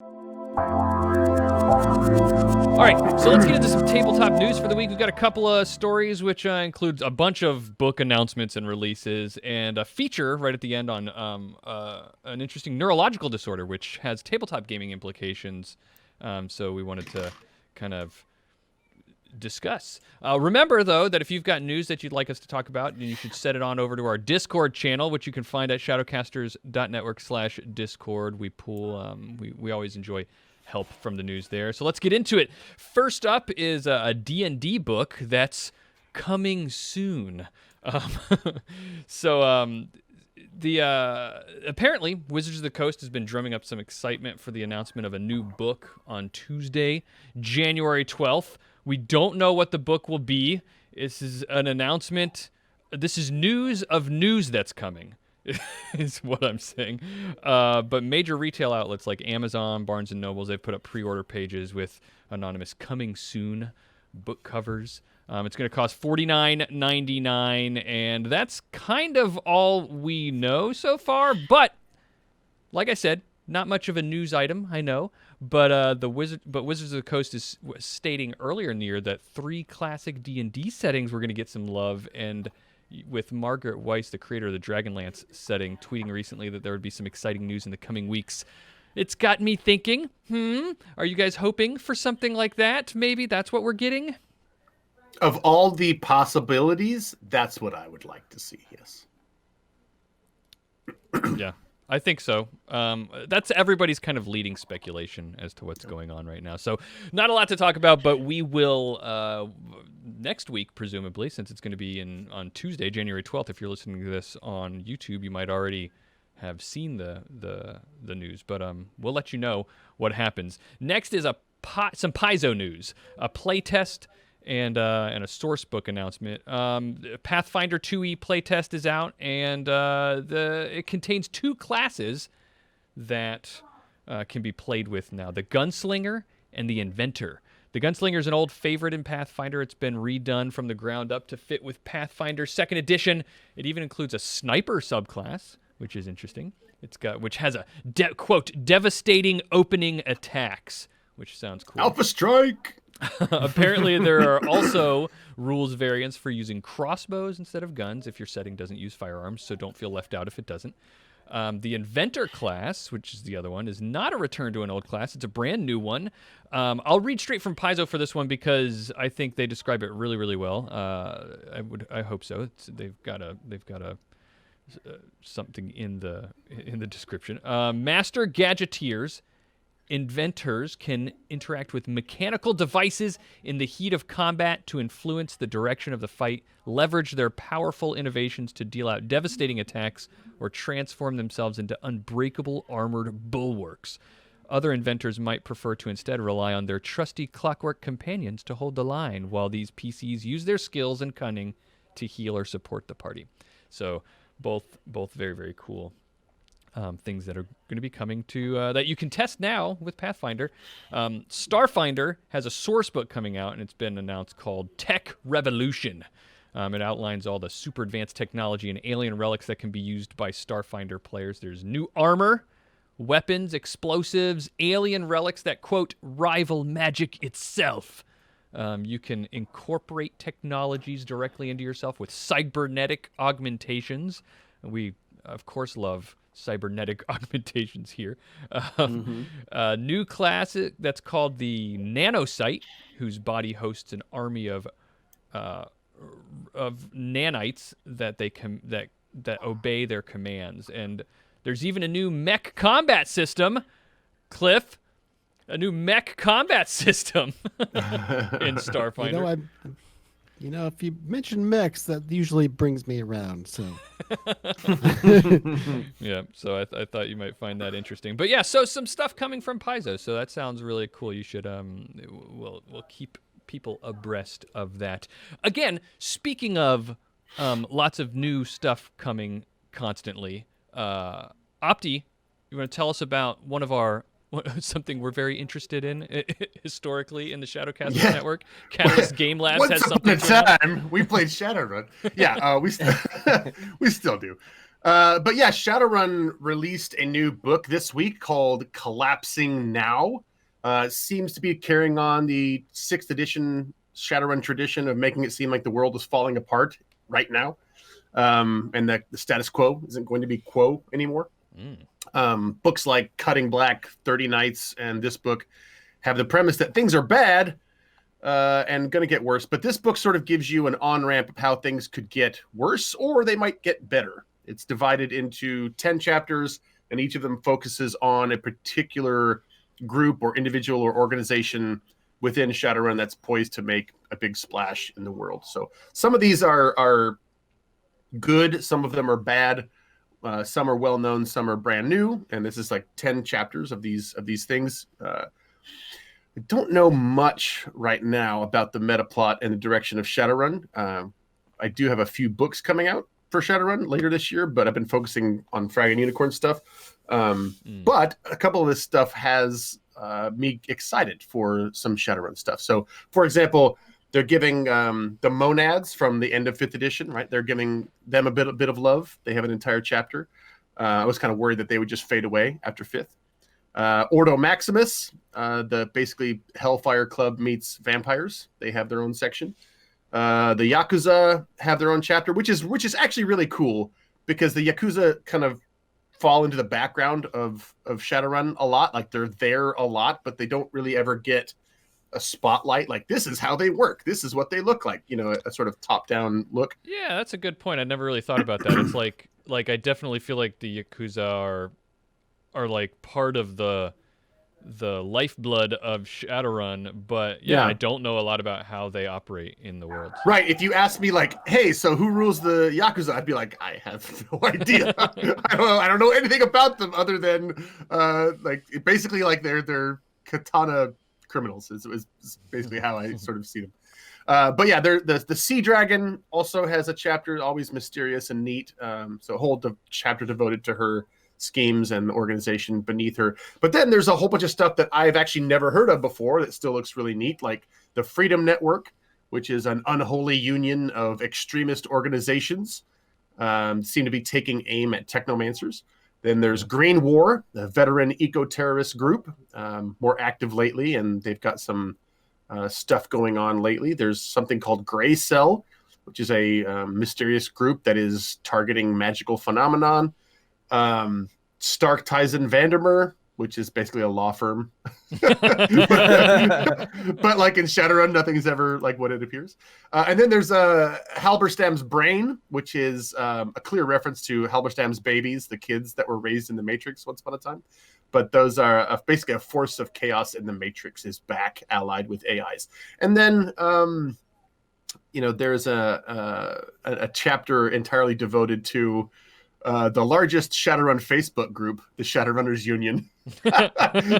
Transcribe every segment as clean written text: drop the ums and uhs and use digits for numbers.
All right, so let's get into some tabletop news for the week. We've got a couple of stories, which includes a bunch of book announcements and releases, and a feature right at the end on an interesting neurological disorder, which has tabletop gaming implications. So we wanted to kind of discuss. Remember, though, that if you've got news that you'd like us to talk about, you should send it on over to our Discord channel, which you can find at shadowcasters.network/Discord. We pool. We always enjoy help from the news there. So let's get into it. First up is a D&D book that's coming soon. Apparently Wizards of the Coast has been drumming up some excitement for the announcement of a new book on Tuesday, January 12th. We don't know what the book will be. This is an announcement. This is news of news that's coming. Is what I'm saying. But major retail outlets like Amazon, Barnes & Nobles, they've put up pre-order pages with anonymous coming soon book covers. It's going to cost $49.99, and that's kind of all we know so far. But, like I said, not much of a news item, I know. But Wizards of the Coast is stating earlier in the year that 3 classic D&D settings were going to get some love, and with Margaret Weiss, the creator of the Dragonlance setting, tweeting recently that there would be some exciting news in the coming weeks. It's got me thinking, are you guys hoping for something like that? Maybe that's what we're getting? Of all the possibilities, that's what I would like to see, yes. Yeah, I think so. That's everybody's kind of leading speculation as to what's going on right now. So not a lot to talk about, but we will next week, presumably, since it's going to be on Tuesday, January 12th. If you're listening to this on YouTube, you might already have seen the news, but we'll let you know what happens. Next is some Paizo news, a playtest and a source book announcement. Pathfinder 2e playtest is out, and it contains 2 classes that can be played with now: the gunslinger and the inventor. The gunslinger is an old favorite in Pathfinder. It's been redone from the ground up to fit with Pathfinder 2nd Edition. It even includes a sniper subclass, which is interesting. Which has a quote devastating opening attacks, which sounds cool. Alpha Strike. Apparently, there are also rules variants for using crossbows instead of guns if your setting doesn't use firearms, so don't feel left out if it doesn't. The Inventor Class, which is the other one, is not a return to an old class. It's a brand new one. I'll read straight from Paizo for this one because I think they describe it really, really well. I hope so. They've got something in the description. Master Gadgeteers. Inventors can interact with mechanical devices in the heat of combat to influence the direction of the fight, leverage their powerful innovations to deal out devastating attacks, or transform themselves into unbreakable armored bulwarks. Other inventors might prefer to instead rely on their trusty clockwork companions to hold the line, while these PCs use their skills and cunning to heal or support the party. So both very, very cool. Things that are going to be coming to that you can test now with Pathfinder. Starfinder has a source book coming out, and it's been announced, called Tech Revolution. It outlines all the super advanced technology and alien relics that can be used by Starfinder players. There's new armor, weapons, explosives, alien relics that, quote, rival magic itself. You can incorporate technologies directly into yourself with cybernetic augmentations. We, of course, love cybernetic augmentations here. New class that's called the Nanocyte, whose body hosts an army of nanites that that obey their commands. And there's even a new mech combat system, Cliff. A new mech combat system in Starfinder. If you mention mechs, that usually brings me around. So, yeah. So I thought you might find that interesting. But yeah, so some stuff coming from Paizo. So that sounds really cool. You should we'll keep people abreast of that. Again, speaking of lots of new stuff coming constantly, Opti, you want to tell us about something we're very interested in historically in the Shadowcasters network? Catalyst Game Labs has something. Once upon a time, we played Shadowrun. Yeah, we still do. But yeah, Shadowrun released a new book this week called Collapsing Now. Seems to be carrying on the 6th edition Shadowrun tradition of making it seem like the world is falling apart right now, and that the status quo isn't going to be quo anymore. Books like Cutting Black, 30 Nights, and this book have the premise that things are bad and going to get worse. But this book sort of gives you an on-ramp of how things could get worse or they might get better. It's divided into 10 chapters, and each of them focuses on a particular group or individual or organization within Shadowrun that's poised to make a big splash in the world. So some of these are good, some of them are bad, some are well known, some are brand new, and this is like 10 chapters of these things. I don't know much right now about the meta plot and the direction of Shadowrun. I do have a few books coming out for Shadowrun later this year, but I've been focusing on Frag and Unicorn stuff. But a couple of this stuff has me excited for some Shadowrun stuff. So, for example, they're giving the Monads from the end of 5th edition, right? They're giving them a bit of love. They have an entire chapter. I was kind of worried that they would just fade away after 5th. Ordo Maximus, the basically Hellfire Club meets vampires. They have their own section. The Yakuza have their own chapter, which is actually really cool because the Yakuza kind of fall into the background of Shadowrun a lot. Like they're there a lot, but they don't really ever get a spotlight. Like this is how they work. This is what they look like. You know, a sort of top-down look. Yeah, that's a good point. I never really thought about that. It's like I definitely feel like the Yakuza are like part of the lifeblood of Shadowrun, but yeah, I don't know a lot about how they operate in the world. Right. If you ask me like, hey, so who rules the Yakuza? I'd be like, I have no idea. I don't know anything about them other than like basically like they're katana criminals is basically how I sort of see them. But yeah, the Sea Dragon also has a chapter, always mysterious and neat. So a whole chapter devoted to her schemes and the organization beneath her. But then there's a whole bunch of stuff that I've actually never heard of before that still looks really neat, like the Freedom Network, which is an unholy union of extremist organizations, seem to be taking aim at technomancers. Then there's Green War, the veteran eco-terrorist group, more active lately, and they've got some stuff going on lately. There's something called Gray Cell, which is a mysterious group that is targeting magical phenomenon. Stark Tyson Vandermeer, which is basically a law firm. but like in Shadowrun, nothing's ever like what it appears. And then there's Halberstam's Brain, which is a clear reference to Halberstam's babies, the kids that were raised in the Matrix once upon a time. But those are basically a force of chaos in the Matrix is back, allied with AIs. And then there's a chapter entirely devoted to the largest Shadowrun Facebook group, the Shadowrunners Union.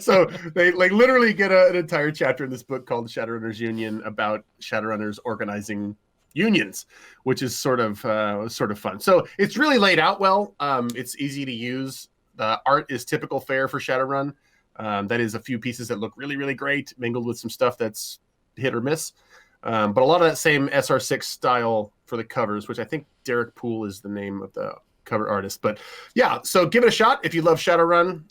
So they like literally get an entire chapter in this book called the Shadowrunners Union about Shadowrunners organizing unions, which is sort of fun. So it's really laid out well. It's easy to use. The art is typical fare for Shadowrun. That is a few pieces that look really, really great, mingled with some stuff that's hit or miss. But a lot of that same SR6 style for the covers, which I think Derek Poole is the name of the cover artist. But yeah, so give it a shot if you love Shadowrun.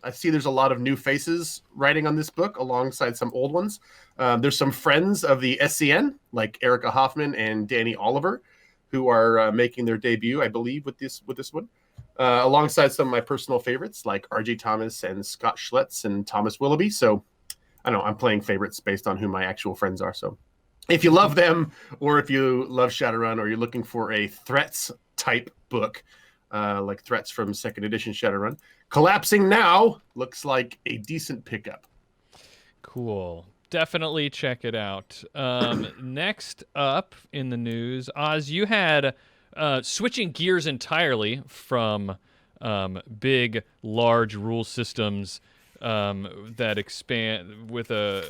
I see there's a lot of new faces writing on this book alongside some old ones. There's some friends of the SCN like Erica Hoffman and Danny Oliver who are making their debut, I believe, with this one, alongside some of my personal favorites like RJ Thomas and Scott Schletz and Thomas Willoughby. So I don't know, I'm playing favorites based on who my actual friends are. So if you love them, or if you love Shadowrun, or you're looking for a threats type book, like Threats from 2nd edition Shadowrun, Collapsing Now looks like a decent pickup. Cool. Definitely check it out. Next up in the news, Oz, you had switching gears entirely from big, large rule systems that expand with a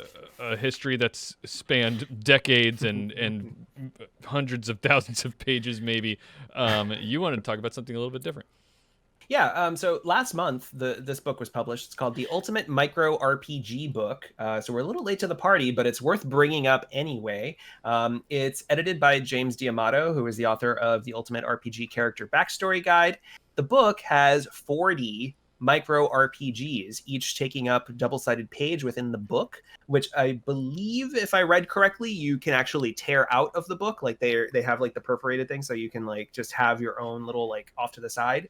history that's spanned decades and hundreds of thousands of pages, maybe. You wanted to talk about something a little bit different. Yeah, so last month this book was published. It's called The Ultimate Micro RPG Book. So we're a little late to the party, but it's worth bringing up anyway. It's edited by James D'Amato, who is the author of The Ultimate RPG Character Backstory Guide. The book has 40 micro RPGs, each taking up a double-sided page within the book, which I believe, if I read correctly, you can actually tear out of the book. Like they have like the perforated thing, so you can like just have your own little like off to the side.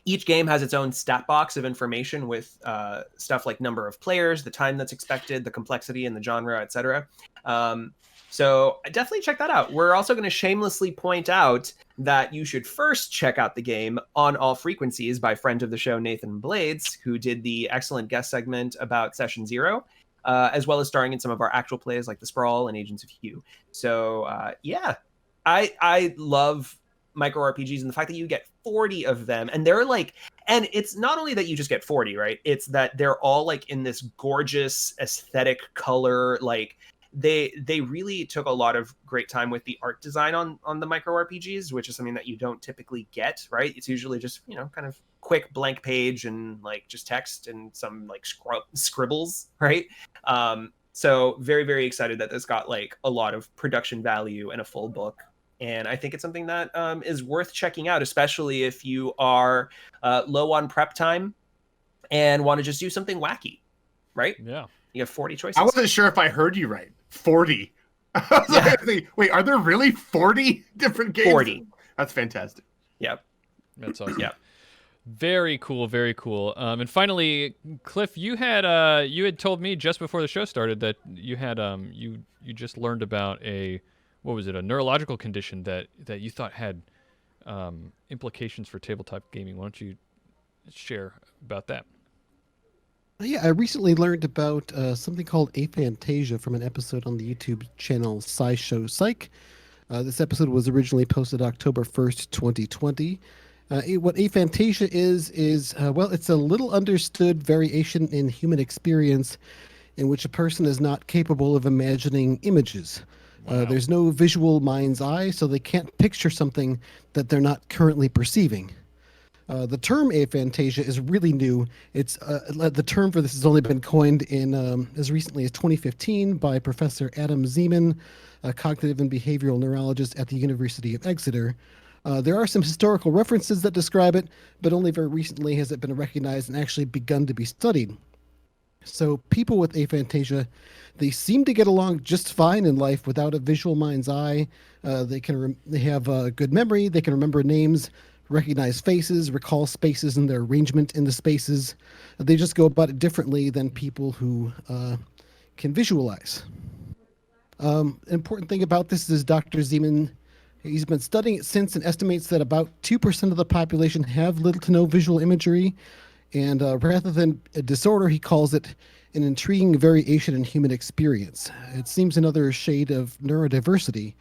Each game has its own stat box of information with stuff like number of players, the time that's expected, the complexity and the genre, etc. So definitely check that out. We're also going to shamelessly point out that you should first check out the game On All Frequencies by friend of the show, Nathan Blades, who did the excellent guest segment about Session Zero, as well as starring in some of our actual plays like The Sprawl and Agents of Hue. So yeah, I love micro RPGs and the fact that you get 40 of them, and they're like, and it's not only that you just get 40, right? It's that they're all like in this gorgeous aesthetic color, like they really took a lot of great time with the art design on the micro RPGs, which is something that you don't typically get, right? It's usually just, you know, kind of quick blank page and like just text and some like scribbles, right? So very, very excited that this got like a lot of production value and a full book. And I think it's something that is worth checking out, especially if you are low on prep time and want to just do something wacky, right? Yeah. You have 40 choices. I wasn't sure if I heard you right. 40. I was like, thinking, wait, are there really 40 different games? 40. That's fantastic. Yep. That's awesome. Yeah. Very cool, very cool. And finally, Cliff, you had told me just before the show started that you had you just learned about a neurological condition that you thought had implications for tabletop gaming. Why don't you share about that? Yeah, I recently learned about something called Aphantasia from an episode on the YouTube channel SciShow Psych. This episode was originally posted October 1st, 2020. What aphantasia is well, it's a little understood variation in human experience in which a person is not capable of imagining images. Wow. There's no visual mind's eye, so they can't picture something that they're not currently perceiving. The term aphantasia is really new. It's the term for this has only been coined in as recently as 2015 by Professor Adam Zeman, a cognitive and behavioral neurologist at the University of Exeter. There are some historical references that describe it, but only very recently has it been recognized and actually begun to be studied. So people with aphantasia, they seem to get along just fine in life without a visual mind's eye. They have a good memory. They can remember names, recognize faces, recall spaces and their arrangement in the spaces. They just go about it differently than people who can visualize. Important thing about this is Dr. Zeman, he's been studying it since and estimates that about 2% of the population have little to no visual imagery. And rather than a disorder, he calls it an intriguing variation in human experience. It seems another shade of neurodiversity.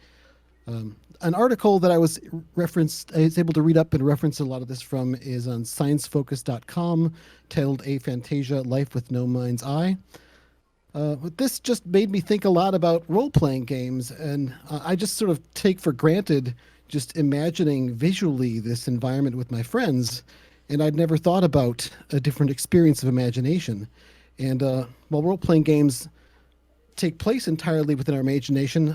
An article that I was able to read up and reference a lot of this from is on sciencefocus.com, titled Aphantasia, Life with No Mind's Eye. But this just made me think a lot about role-playing games, and I just sort of take for granted just imagining visually this environment with my friends, and I'd never thought about a different experience of imagination. And while role-playing games take place entirely within our imagination,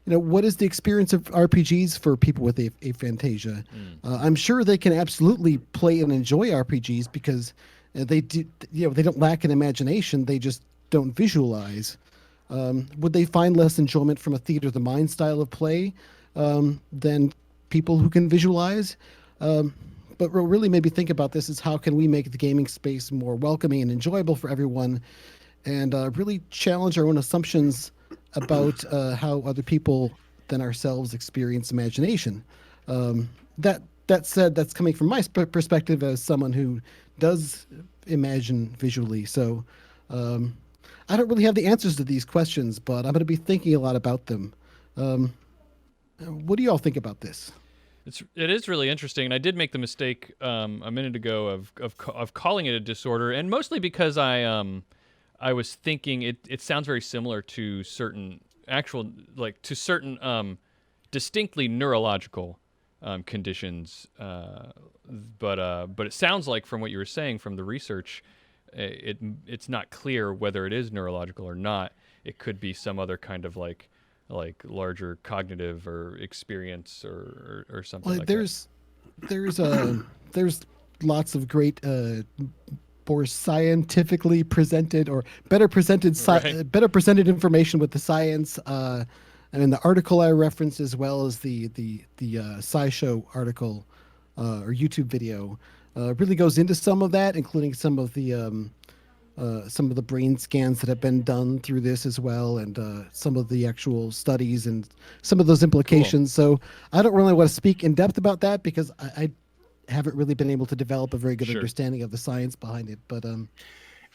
what is the experience of RPGs for people with aphantasia? I'm sure they can absolutely play and enjoy RPGs because they do, they don't lack in imagination. They just don't visualize. Would they find less enjoyment from a theater of the mind style of play than people who can visualize? But what really made me think about this is how can we make the gaming space more welcoming and enjoyable for everyone, and really challenge our own assumptions about how other people than ourselves experience imagination. That said, that's coming from my perspective as someone who does imagine visually. So I don't really have the answers to these questions, but I'm going to be thinking a lot about them. What do you all think about this? It is really interesting, and I did make the mistake a minute ago of calling it a disorder, and mostly because I was thinking it sounds very similar to certain distinctly neurological conditions. But it sounds like from what you were saying from the research, it's not clear whether it is neurological or not. It could be some other kind of like larger cognitive or experience or something Well, like there's there's lots of great more scientifically presented or better presented Right. better presented information with the science. And in the article I referenced, as well as the SciShow article or YouTube video, really goes into some of that, including some of the brain scans that have been done through this as well, and some of the actual studies and some of those implications. So I don't really want to speak in depth about that because I haven't really been able to develop a very good Sure. understanding of the science behind it. But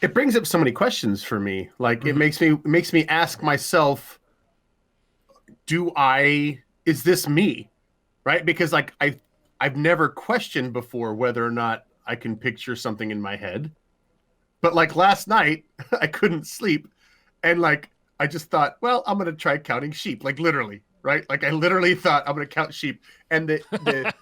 It brings up so many questions for me. Like it Mm-hmm. makes me ask myself, is this me? Right? Because like I've never questioned before whether or not I can picture something in my head. But like last night, I couldn't sleep, and like I just thought, well, I'm gonna try counting sheep, like literally, right? Like I literally thought I'm gonna count sheep, and the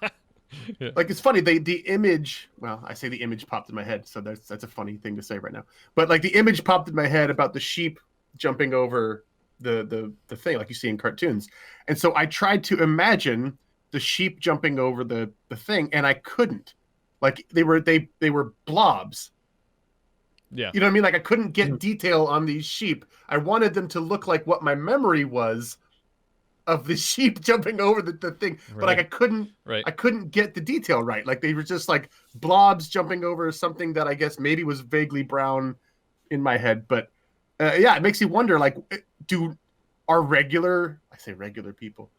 Yeah. like it's funny, the image. Well, I say the image popped in my head, so that's a funny thing to say right now. But like the image popped in my head about the sheep jumping over the thing, like you see in cartoons, and so I tried to imagine the sheep jumping over the thing, and I couldn't. Like they were blobs. Yeah. You know what I mean? Like I couldn't get detail on these sheep. I wanted them to look like what my memory was of the sheep jumping over the thing, but like Right. Right. I couldn't get the detail right. Like they were just like blobs jumping over something that I guess maybe was vaguely brown in my head. But yeah, it makes you wonder. Like, I say regular people?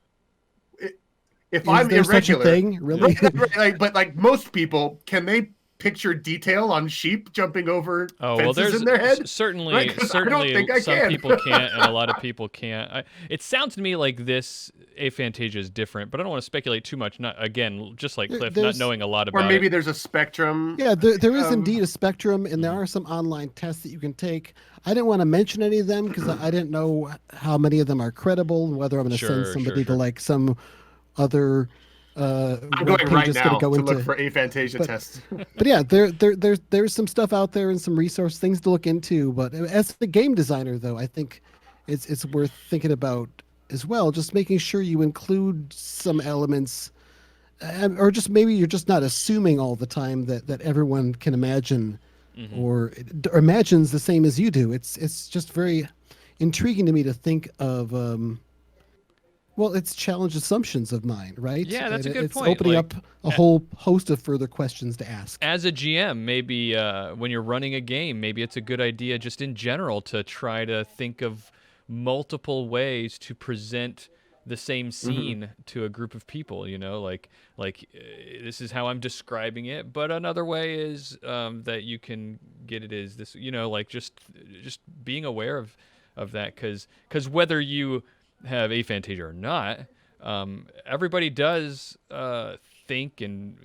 If is I'm there such a irregular, thing, really? right, but like most people, can they picture detail on sheep jumping over Oh, well, fences there's in their head? Right? certainly 'Cause I don't think I some can. people can't, and a lot of people can't. It sounds to me like this Aphantasia is different, but I don't want to speculate too much. Not again, just like Cliff, not There's knowing a lot Or about maybe it. there's a spectrum. Yeah, there is Um, indeed a spectrum, and there Mhm. are some online tests that you can take. I didn't want to mention any of them because I didn't know how many of them are credible and whether I'm going to send Sure, sure, somebody to sure. like some other I'm web going page right that's going to now go to look into. for aphantasia But tests. but yeah, there's some stuff out there and some resource things to look into. But as the game designer, though, I think it's worth thinking about as well. Just making sure you include some elements, or just maybe you're just not assuming all the time that everyone can imagine Hmm. or imagines the same as you do. It's just very intriguing to me to think of. Well, it's challenge assumptions of mine, right? Yeah, that's And a good it's point. opening Like, up a whole host of further questions to ask. as a GM, maybe when you're running a game, maybe it's a good idea just in general to try to think of multiple ways to present the same Mhm. scene to a group of people. You know, this is how I'm describing it, but another way is that you can get it as this. You know, like just being aware of that, because whether you have aphantasia or not, everybody does think and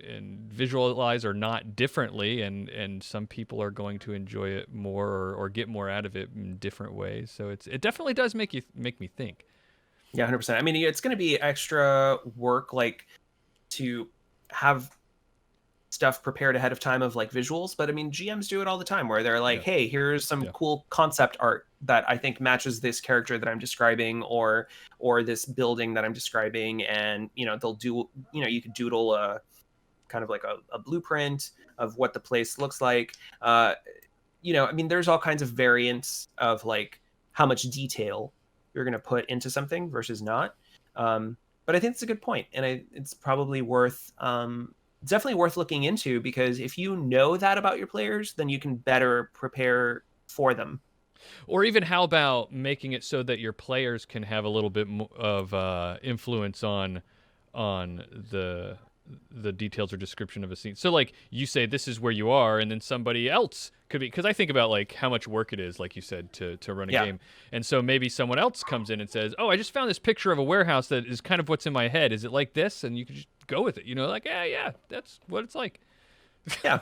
visualize or not differently, and some people are going to enjoy it more or get more out of it in different ways. So it definitely does make me think. Yeah, 100%. I mean, it's going to be extra work, like to have stuff prepared ahead of time of like visuals, but I mean, GMs do it all the time where they're like, Yeah, hey, here's some yeah. cool concept art that I think matches this character that I'm describing, or this building that I'm describing, and they'll do, you could doodle a kind of like a blueprint of what the place looks like. I mean, there's all kinds of variants of like how much detail you're going to put into something versus not. But I think it's a good point, and it's probably worth definitely worth looking into, because if you know that about your players, then you can better prepare for them. Or even how about making it so that your players can have a little bit of influence on the details or description of a scene. So like you say this is where you are, and then somebody else could be, because I think about like how much work it is, like you said, to run a Yeah. game. And so maybe someone else comes in and says, oh, I just found this picture of a warehouse that is kind of what's in my head. Is it like this? And you can just go with it, like, yeah, that's what it's like. Yeah.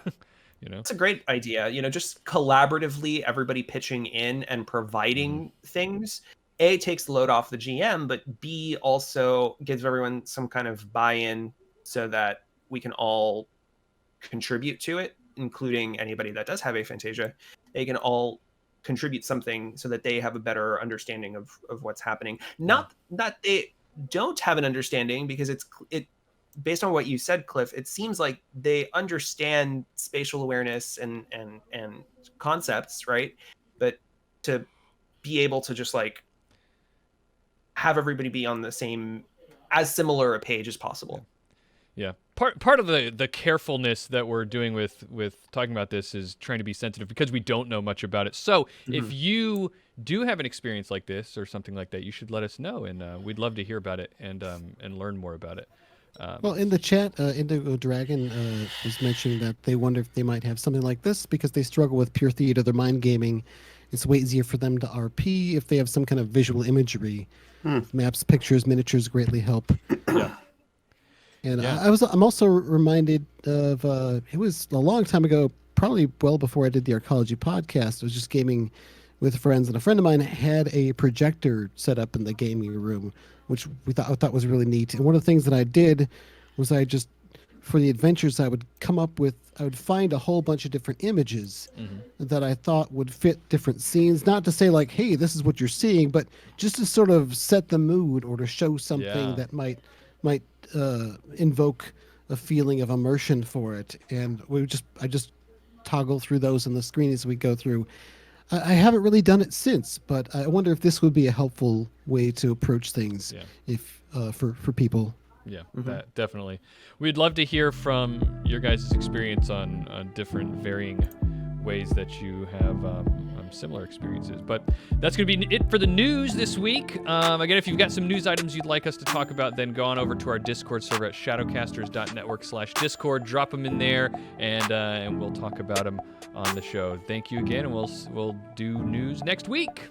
you know It's a great idea. Just collaboratively, everybody pitching in and Mhm. providing things. A, takes the load off the GM, but B, also gives everyone some kind of buy-in so that we can all contribute to it, including anybody that does have aphantasia. They can all contribute something so that they have a better understanding of what's happening. Not that they don't have an understanding, because it based on what you said, Cliff, it seems like they understand spatial awareness and concepts, right? But to be able to just like have everybody be on the same, as similar a page as possible. Yeah. Part of the carefulness that we're doing with talking about this is trying to be sensitive, because we don't know much about it. So if you do have an experience like this or something like that, you should let us know, and we'd love to hear about it and learn more about it. Well, in the chat, Indigo Dragon was mentioning that they wonder if they might have something like this because they struggle with pure theater, their mind gaming. It's way easier for them to RP if they have some kind of visual imagery. Maps, pictures, miniatures greatly help. Yeah. And I'm also reminded of it was a long time ago, probably well before I did the Arcology podcast. I was just gaming with friends, and a friend of mine had a projector set up in the gaming room, which I thought was really neat. And one of the things that I did was for the adventures, I would find a whole bunch of different images that I thought would fit different scenes. Not to say like, hey, this is what you're seeing, but just to sort of set the mood or to show something that might invoke a feeling of immersion for it. And I just toggle through those on the screen as we go through. I haven't really done it since, but I wonder if this would be a helpful way to approach things if for people. Yeah, that definitely. We'd love to hear from your guys' experience on different varying ways that you have similar experiences. But that's going to be it for the news this week. Again, if you've got some news items you'd like us to talk about, then go on over to our Discord server at shadowcasters.network/Discord. Drop them in there, and we'll talk about them on the show. Thank you again, and we'll do news next week.